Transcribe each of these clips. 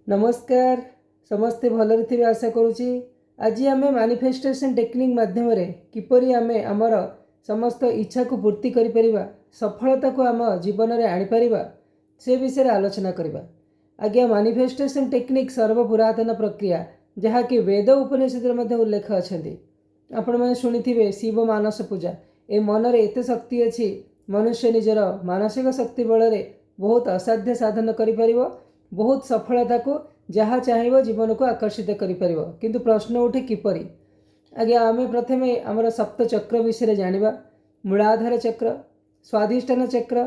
नमस्कार समस्ते भलरे थे आशा करुच्ची। आज आम मैनिफेस्टेशन टेक्निक माध्यम किपरि आम आमर समस्त इच्छा को पूर्ति करिपरिबा, सफलता को आम जीवन में आनीपर से विषय आलोचना करवा। आज्ञा मैनिफेस्टेशन टेक्निक सर्वपुरातन प्रक्रिया जहाँकि वेद उपनिषद उल्लेख अच्छा। आपण मैंने शुणी शिव मानस पूजा ए मनर एत शक्ति अच्छी, मनुष्य निजर मानसिक शक्ति बल बहुत असाध्य साधन करिपरिबो, बहुत सफलता को जहाँ चाहिए जीवन को आकर्षित करिपर। किंतु प्रश्न उठे किपरि। आज्ञा आम प्रथम आमर सप्त चक्र विषय जानिबा। मूलाधार चक्र, स्वाधिष्ठान चक्र,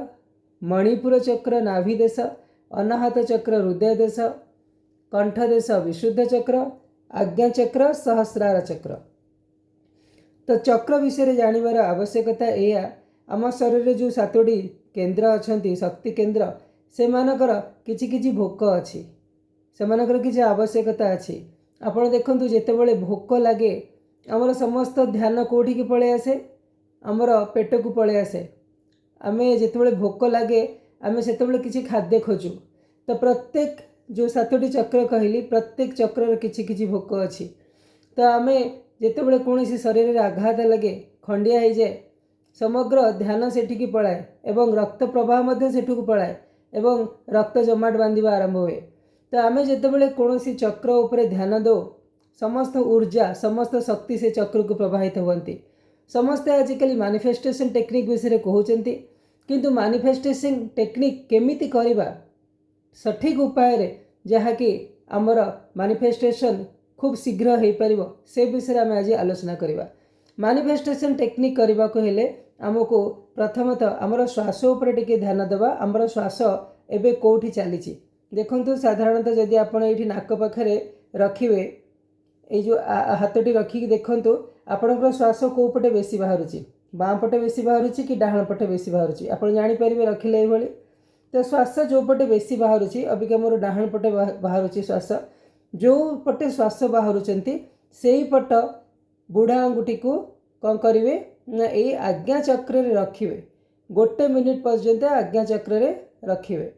मणिपुर चक्र नाभि देश, अनाहत चक्र हृदय देश, कंठ देश विशुद्ध चक्र, आज्ञा चक्र, सहस्रार चक्र। तो चक्र विषय जानिबार आवश्यकता एया, आम शरीर जो सातोटी केन्द्र अच्छा शक्ति केन्द्र से मानकर किछि किछि भोक अच्छी, से मानकर किछि आवश्यकता अच्छी। आपण देखंतु जेतेबेले भोक लगे आमर समस्त ध्यान कोठी की पळे आसे, आमर पेट को पळे आसे। आमे जेतेबेले भोक लगे आमे सेतेबेले किछि खाद्य खोजु। तो प्रत्येक जो सातोटी चक्र कहली प्रत्येक चक्र किछि किछि भोक अच्छी। तो आमे जेतेबेले कोनोसी शरीर रे आघात लगे, खंडिया हो जाए, समग्र ध्यान सेठिकी पळाए एवं रक्त प्रवाह मध्य सेठुक पळाए एवं रक्त जमाट बांधिबा आरंभ हुए। तो आमे जेतेबेले कोनोसी चक्र उपरे ध्यान दो, समस्त ऊर्जा समस्त शक्ति से चक्र को प्रवाहित होती। समस्ते आजिकल मैनिफेस्टेशन टेक्निक विषय कहते, किंतु मैनिफेस्टेशन टेक्निक केमिति करिबा सठिक उपाय रे जहाँकि आमर मैनिफेस्टेशन खूब शीघ्र हो पारिबो से विषय आम आज आलोचना करवा। मैनिफेस्टेशन टेक्निक करने को हेले आमको प्रथमतः आमर श्वास उपर टिके ध्यान देवा। आमर श्वास एबे कोठी चली देखंतु, साधारणतः जदि आपण एठी नाक पाखरे रखिवे, ए जो हाथटी रखिक देखंतु आपणकर श्वास को पटे बेसी बाहरुची, बाँ पटे बेसी बाहरुची कि डाहाण पटे बेसी बाहरुची आपण जानि परिबे रखिले एभली। तो श्वास जो पटे बेसी बाहरुची, अबिका मोर डाहाण पटे बाहरुची श्वास, जो पटे श्वास बाहरुचंती सेही पट बुढ़ा अंगुठी को कौन करेंगे ना ये आज्ञा चक्र रे रखिए। गोटे मिनिट पर्यंत आज्ञा चक्र रे रखिए।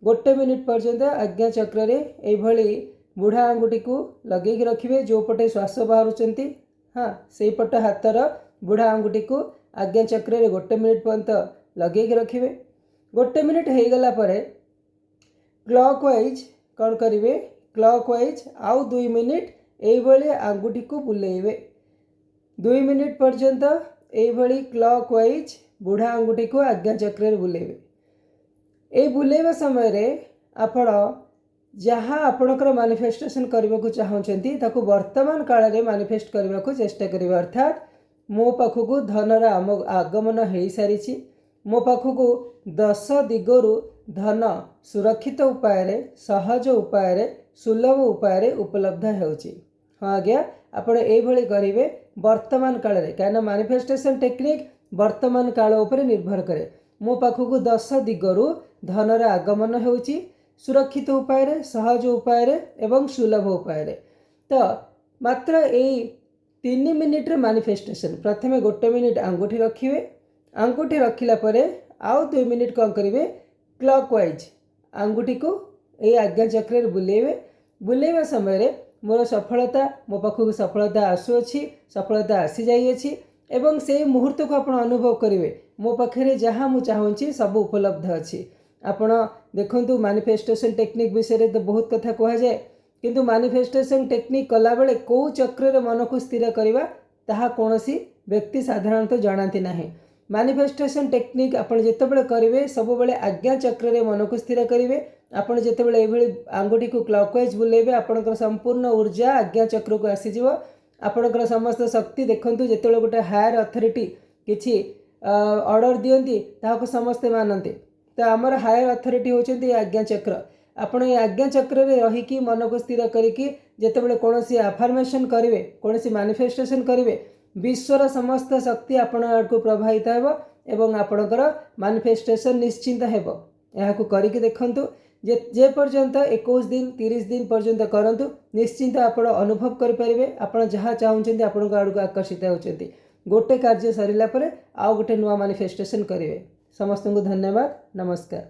गोटे मिनिट पर्यंत आज्ञा चक्र रे एभली बुढ़ा अंगुठी को लगे रखिए। जो पटे श्वास बाहरुचंती, हाँ से पट हाथर बुढ़ा अंगुठी को आज्ञा चक्र रे गोटे मिनिट पर्यंत लगे रखिए। गोटे मिनिट हो गला परे क्लॉकवाइज कौन करेंगे, क्लॉकवाइज आउ 2 मिनिट एभली अंगुठी को बुलेइबे। 2 मिनिट पर्यंत एभली क्लॉकवाइज बुढ़ा अंगुठी को आज्ञा चक्र रे बुलेइबे। ए बुलेइबा समय रे आपण जहाँ आपणकर मैनिफेस्टेशन करने को चाहते ताकू वर्तमान काल रे मैनिफेस्ट करने को चेष्टा करिबा। अर्थात मो पाखकू धनर आगमन हो सारी, मो पाखकू 10 दिगरु धन सुरक्षित उपाय रे, सहज उपाय रे, सुलभ उपाय रे उपलब्ध होउची। हाँ आज्ञा आपण एभली करेंगे वर्तमान काल रे, कहीं मैनिफेस्टेशन टेक्निक वर्तमान काल उपर निर्भर करे। मो पाखकू 10 दिगरु धनर आगमन होउची, सुरक्षित उपाय रे, सहज उपाय रे एवं सुलभ उपाय रे। तो मात्र यही 3 मिनिट रे मैनिफेस्टेशन। प्रथमे गोटे मिनिट अंगूठी रखिए, अंगूठी रखिला परे आउ 2 मिनिट कौन करेंगे, क्लॉकवाइज अंगूठी को ये आज्ञा चक्र रे बुलेइबे। बुलेइबा समय रे मोर सफलता, मो पाखक सफलता आसुअछि, सफलता आसी जाइए एवं से मुहूर्त को आपण अनुभव करेंगे मो पाखे जहाँ मुझे चाहूँगी सब उपलब्ध अच्छी। आपण देखंतु मैनिफेस्टेशन टेक्निक विषय तो बहुत कथा कह जाए, किंतु मैनिफेस्टेशन टेक्निक कला बेले को चक्र रे मन को स्थिर करवा ताहा कोनोसी व्यक्ति साधारणतः जानती नहीं। मैनिफेस्टेशन टेक्निक आपण जेतेबेले करेंगे सब बेले आज्ञा चक्र रे मन को स्थिर करेंगे। आपण जेतेबेले एभली आंगुठी को क्लॉकवाइज बुलेइबे आपणकर संपूर्ण ऊर्जा आज्ञा चक्र को आसीजिवो। आपणकर समस्त शक्ति देखंतु जेतेबेले गोटे हायर अथॉरिटी किछि ऑर्डर दियंती ताहाको समस्ते मानते। तो आमर हायर अथॉरिटी होचंती आज्ञा चक्र। आपण ये आज्ञा चक्र रे रहिकी मन को स्थिर करिकी जेतेबेले कोनोसी अफर्मेशन करिवे, कोनोसी मैनिफेस्टेशन करिवे, विश्वर समस्त शक्ति आपण आडको प्रभावित हेबो एवं आपणकर मैनिफेस्टेशन निश्चिंत हेबो। एहाकू करिकी देखंतु जे पर्यंत 21 दिन 30 दिन पर्यंत करंतु, निश्चिंत आपण अनुभव करि परिबे आपण जहाँ चाहूचंती आपण आडको आकर्षित होचंती। गोटे कार्य सरिला परे आउ गोटे नुआ मैनिफेस्टेशन करिवे। समस्त को धन्यवाद। नमस्कार।